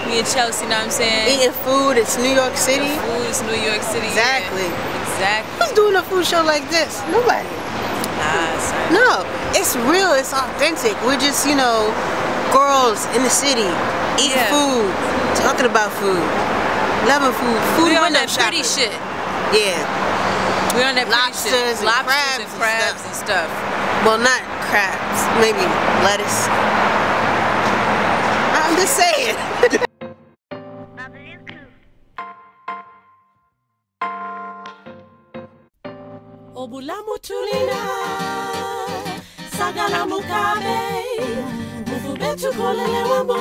Me and Chelsea, you know what I'm saying? Eating food, it's New York City. Food is New York City. Exactly. Yeah. Exactly. Who's doing a food show like this? Nobody. Nah, sorry. No, it's real, it's authentic. We're just, you know, girls in the city, eating food, talking about food, loving food, food we on window that shopping. pretty shit. Yeah. We on that Lobsters pretty shit. and Crabs and stuff. Well, not crabs, maybe lettuce. I'm just saying. Obula mutulina sagala mukabe uvubetu kolele wambu.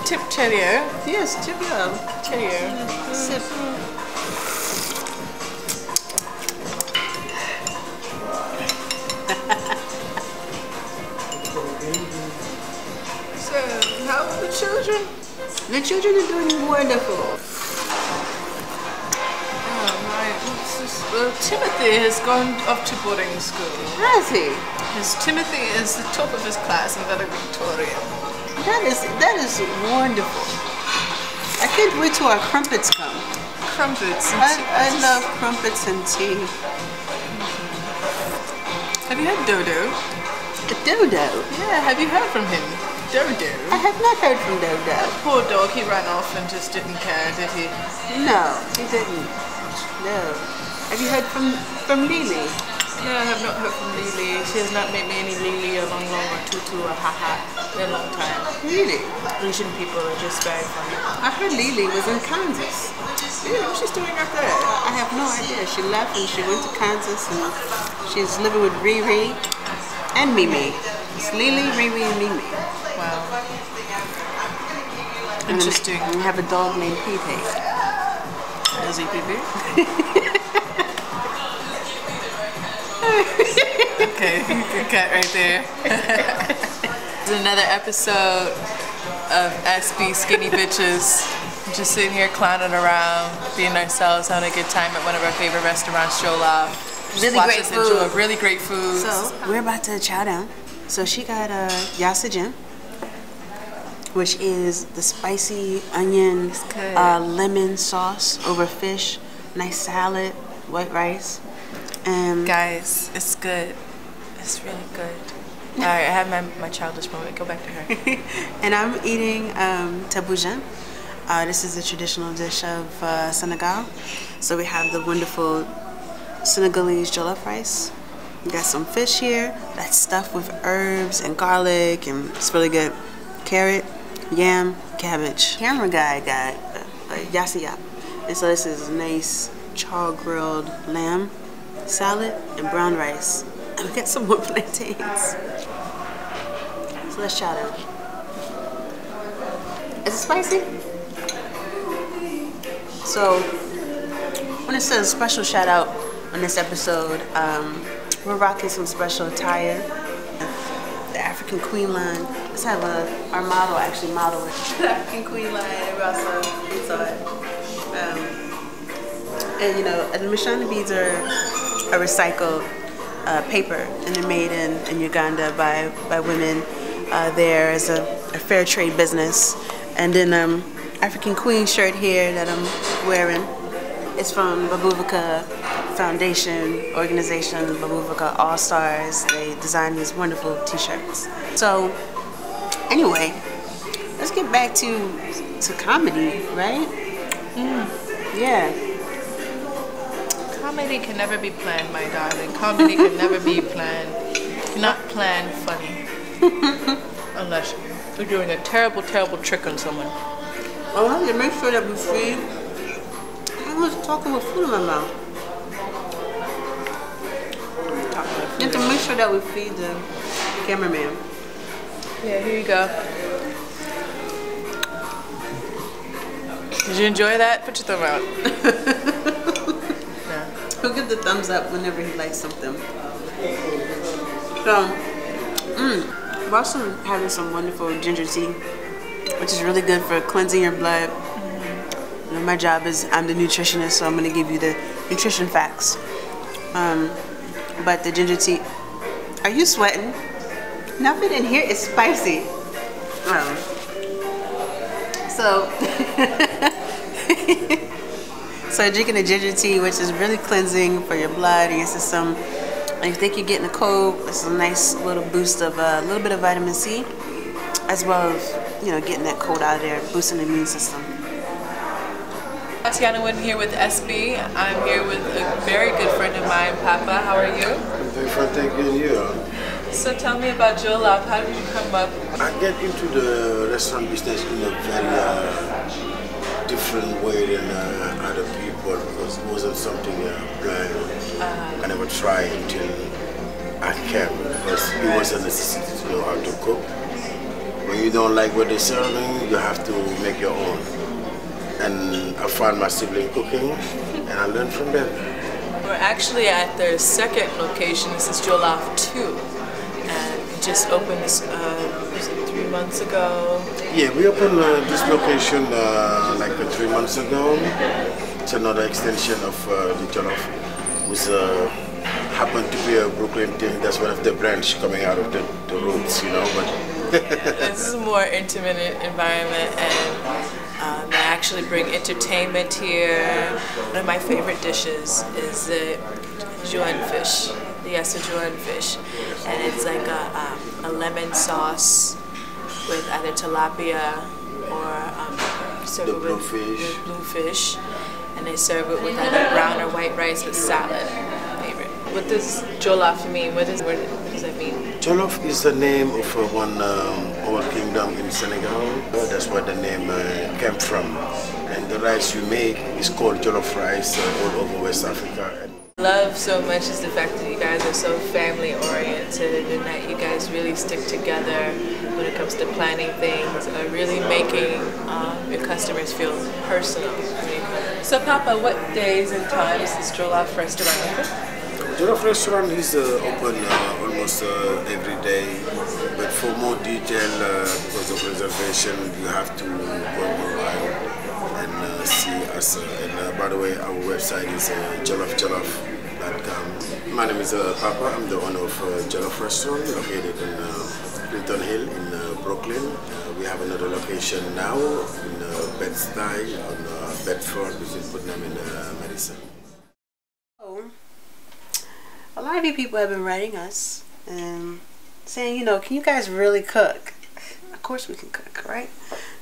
Tip terrier. Yes, Tibio. Terrier. Sip. So, how are the children? The children are doing wonderful. Timothy has gone off to boarding school. Has he? Timothy is the top of his class in valedictorian. That is wonderful. I can't wait till our crumpets come. Crumpets. I love crumpets and tea. Have you had Dodo? Dodo? Yeah, have you heard from him? Dodo? I have not heard from Dodo. Poor dog, he ran off and just didn't care, did he? No, he didn't. No. Have you heard from Lily? No, I have not heard from Lily. She has not made me any Lily or Long Long or Tutu or Haha in a long time. Really? Asian people are just very funny. I heard Lily was in Kansas. Yeah, what's she doing up there? I have no idea. She left and she went to Kansas and she's living with Riri and Mimi. It's Lily, Riri, and Mimi. Wow. Interesting. And we have a dog named Pepe. Is he Pepe? Okay, good cut right there. This is another episode of SB Skinny Bitches. Just sitting here clowning around, being ourselves, having a good time at one of our favorite restaurants, Jollof. Really great food. Enjoy really great food. So we're about to chow down. So she got yasajin, which is the spicy onion lemon sauce over fish, nice salad, white rice. And guys, it's good. It's really good. All right, I have my childish moment. Go back to her. And I'm eating taboujan. This is a traditional dish of Senegal. So we have the wonderful Senegalese jollof rice. We got some fish here that's stuffed with herbs and garlic, and it's really good. Carrot, yam, cabbage. Camera guy got yasiyap. And so this is nice char grilled lamb, salad, and brown rice. And we got some more plantains. So let's chow down. Is it spicy? So, I want to say a special shout out on this episode. We're rocking some special attire. The African Queen line. Let's have our model actually model it. The African Queen line, and also saw it. And you know, the Mashana beads are a recycled paper, and they're made in Uganda by women there as a fair trade business. And then African Queen shirt here that I'm wearing is from Babuvika Foundation organization, Babuvika All Stars. They designed these wonderful t-shirts. So anyway, let's get back to comedy, right? Yeah. Comedy can never be planned, my darling. Comedy can never be planned. You cannot plan funny. Unless you're doing a terrible, terrible trick on someone. I want to make sure that we feed. I was talking with food in my mouth. You have to make sure that we feed the cameraman. Yeah, here you go. Did you enjoy that? Put your thumb out. Yeah. He'll give the thumbs up whenever he likes something. So, we're also having some wonderful ginger tea, which is really good for cleansing your blood. You know, my job is, I'm the nutritionist, so I'm going to give you the nutrition facts. But the ginger tea, are you sweating? Nothing in here is spicy. So, so drinking a ginger tea, which is really cleansing for your blood and your system. And you think you're getting a cold, it's a nice little boost of a little bit of vitamin C, as well as, you know, getting that cold out of there, boosting the immune system. Tiana Wynn here with SB. I'm here with a very good friend of mine, Papa. How are you? I'm very fine, thank you. So tell me about Jollof. How did you come up? I get into the restaurant business in a very different way than other people because it wasn't something planned. I never tried until I came because it was a necessity to know how to cook. When you don't like what they're serving, you have to make your own. And I found my sibling cooking, and I learned from them. We're actually at their second location. This is Jollof 2, and it just opened was it 3 months ago? Yeah, we opened this location like 3 months ago. It's another extension of the Jollof, which happened to be a Brooklyn thing. That's one of the branch coming out of the roots, you know. But this is a more intimate environment, and they actually bring entertainment here. One of my favorite dishes is the juan fish, the juan fish, and it's like a lemon sauce with either tilapia or serve it with bluefish, and they serve it with either brown or white rice with salad. Favorite. What does jollof mean? What does that mean? Jollof is the name of one old kingdom in Senegal. That's where the name came from. And the rice you make is called jollof rice all over West Africa. Love so much is the fact that you guys are so family oriented and that you guys really stick together when it comes to planning things, really making your customers feel personal. So Papa, what days and times is Jollof Restaurant open? Jollof Restaurant is open almost every day, but for more detail, because of reservation, you have to go online and see us. And by the way, our website is jollofjollof.com. My name is Papa. I'm the owner of Jollof Restaurant located in Clinton Hill in Brooklyn. We have another location now in Bed-Stuy on Bedford, which is Putnam in Madison. A lot of you people have been writing us and saying, you know, can you guys really cook? Of course we can cook, right?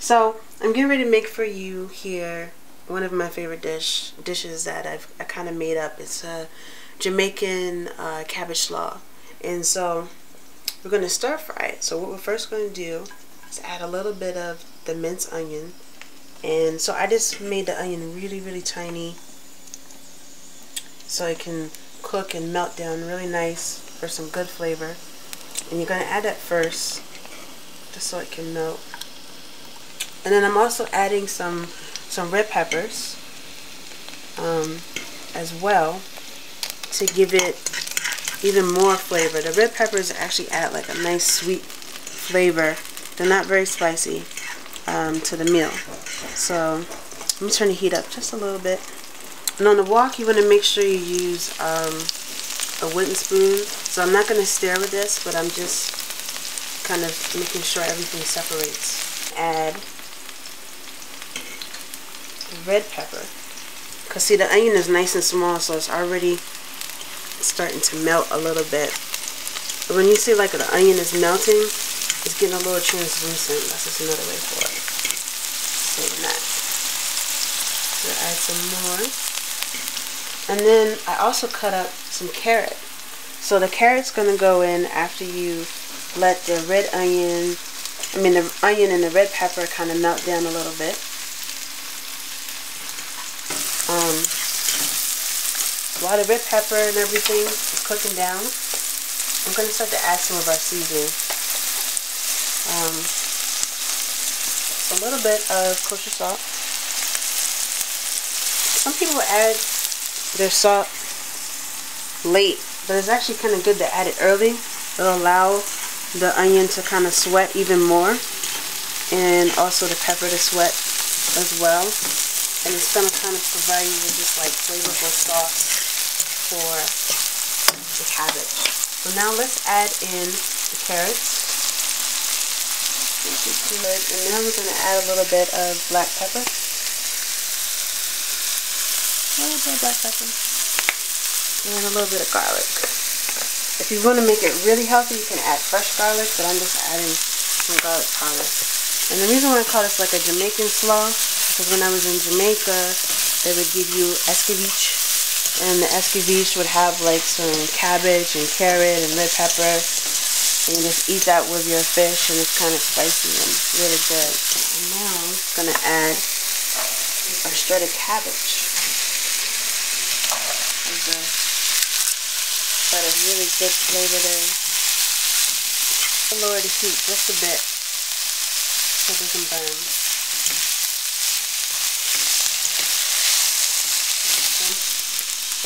So I'm getting ready to make for you here one of my favorite dishes that I kind of made up. It's a Jamaican cabbage slaw, and so we're going to stir fry it. So what we're first going to do is add a little bit of the minced onion, and so I just made the onion really tiny so it can cook and melt down really nice for some good flavor. And you're going to add that first just so it can melt. And then I'm also adding some red peppers as well to give it even more flavor. The red peppers actually add like a nice sweet flavor. They're not very spicy to the meal. So let me turn the heat up just a little bit. And on the wok, you want to make sure you use a wooden spoon. So I'm not going to stir with this, but I'm just kind of making sure everything separates. Add red pepper. Because see, the onion is nice and small, so it's already starting to melt a little bit. But when you see like the onion is melting, it's getting a little translucent. That's just another way for it. Saying that. So add some more. And then I also cut up some carrot. So the carrot's going to go in after you let the the onion and the red pepper kind of melt down a little bit. While the red pepper and everything is cooking down, I'm going to start to add some of our seasoning. A little bit of kosher salt. Some people add their salt late, but it's actually kind of good to add it early. It'll allow the onion to kind of sweat even more, and also the pepper to sweat as well. And it's going to kind of provide you with this like flavorful sauce for the cabbage. So now let's add in the carrots. too much. And now we're going to add a little bit of black pepper. A little bit of black pepper. And a little bit of garlic. If you want to make it really healthy, you can add fresh garlic, but I'm just adding some garlic powder. And the reason why I call this like a Jamaican slaw, because when I was in Jamaica, they would give you escabeche. And the escabeche would have like some cabbage and carrot and red pepper. And you just eat that with your fish, and it's kind of spicy and really good. And now I'm just going to add our shredded cabbage. Got a really good flavor there. Lower the heat just a bit so it doesn't burn.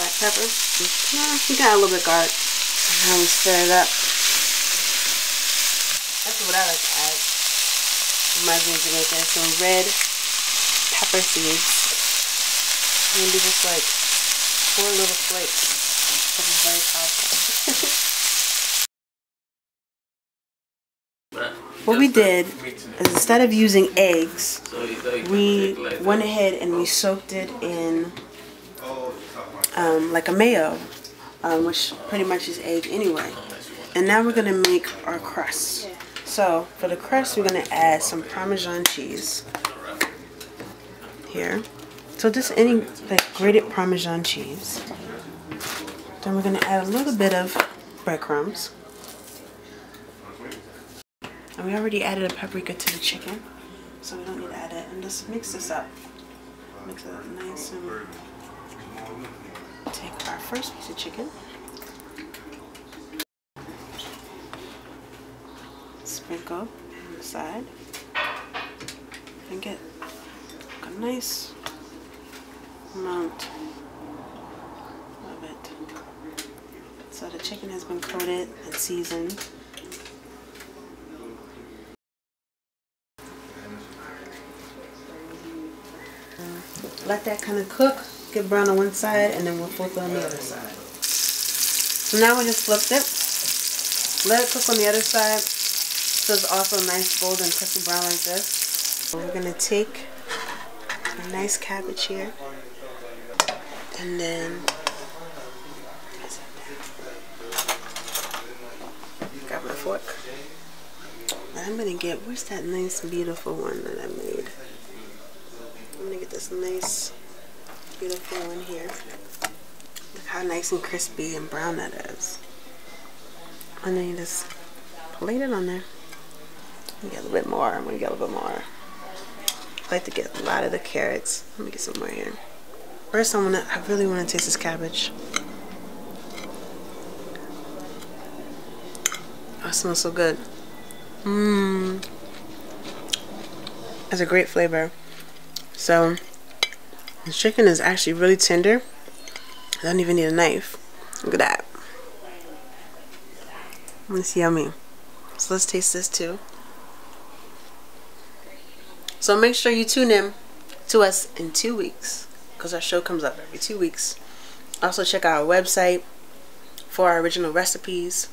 Black pepper. You got a little bit of garlic. And now we stir it up. That's what I like to add. Reminds me of Jamaica. Some red pepper seeds. Maybe just like 4 little flakes. This is very powerful. What we did is instead of using eggs, we went ahead and we soaked it in like a mayo, which pretty much is egg anyway. And now we're gonna make our crust. So for the crust, we're gonna add some Parmesan cheese here. So just any like grated Parmesan cheese. Then we're going to add a little bit of breadcrumbs. And we already added a paprika to the chicken, so we don't need to add it. And just mix this up. Mix it up nice and take our first piece of chicken. Sprinkle on the side. And get a nice amount of it. So the chicken has been coated and seasoned. Let that kind of cook, get brown on one side, and then we'll flip it on the other side. So now we just flipped it. Let it cook on the other side. So it's also nice golden crispy brown like this. So we're going to take a nice cabbage here. And then grab my fork. And I'm gonna get, where's that nice beautiful one that I made? I'm gonna get this nice beautiful one here. Look how nice and crispy and brown that is. And then you just plate it on there. You get a little bit more. I'm gonna get a little bit more. I like to get a lot of the carrots. Let me get some more here. First, I really want to taste this cabbage. Oh, it smells so good. It's a great flavor. So, the chicken is actually really tender. I don't even need a knife. Look at that. It's yummy. So let's taste this too. So make sure you tune in to us in 2 weeks, because our show comes up every 2 weeks. Also check out our website for our original recipes,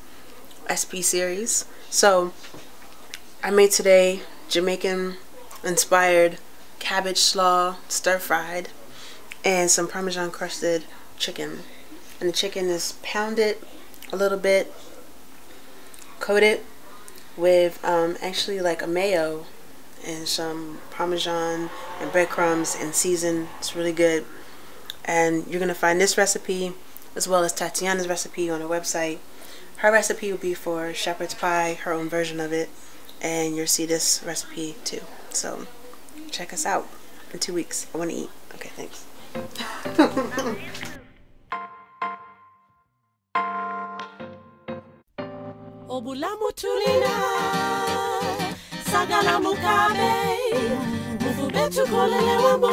SP series. So I made today Jamaican inspired cabbage slaw stir fried and some Parmesan crusted chicken. And the chicken is pounded a little bit, coated with actually like a mayo and some Parmesan and breadcrumbs and seasoned. It's really good. And you're gonna find this recipe as well as Tatiana's recipe on her website. Her recipe will be for shepherd's pie, her own version of it, and you'll see this recipe too. So check us out in 2 weeks. I want to eat. Okay, thanks. Obulamu tulina sagala mukabe mufubetu kolele wambu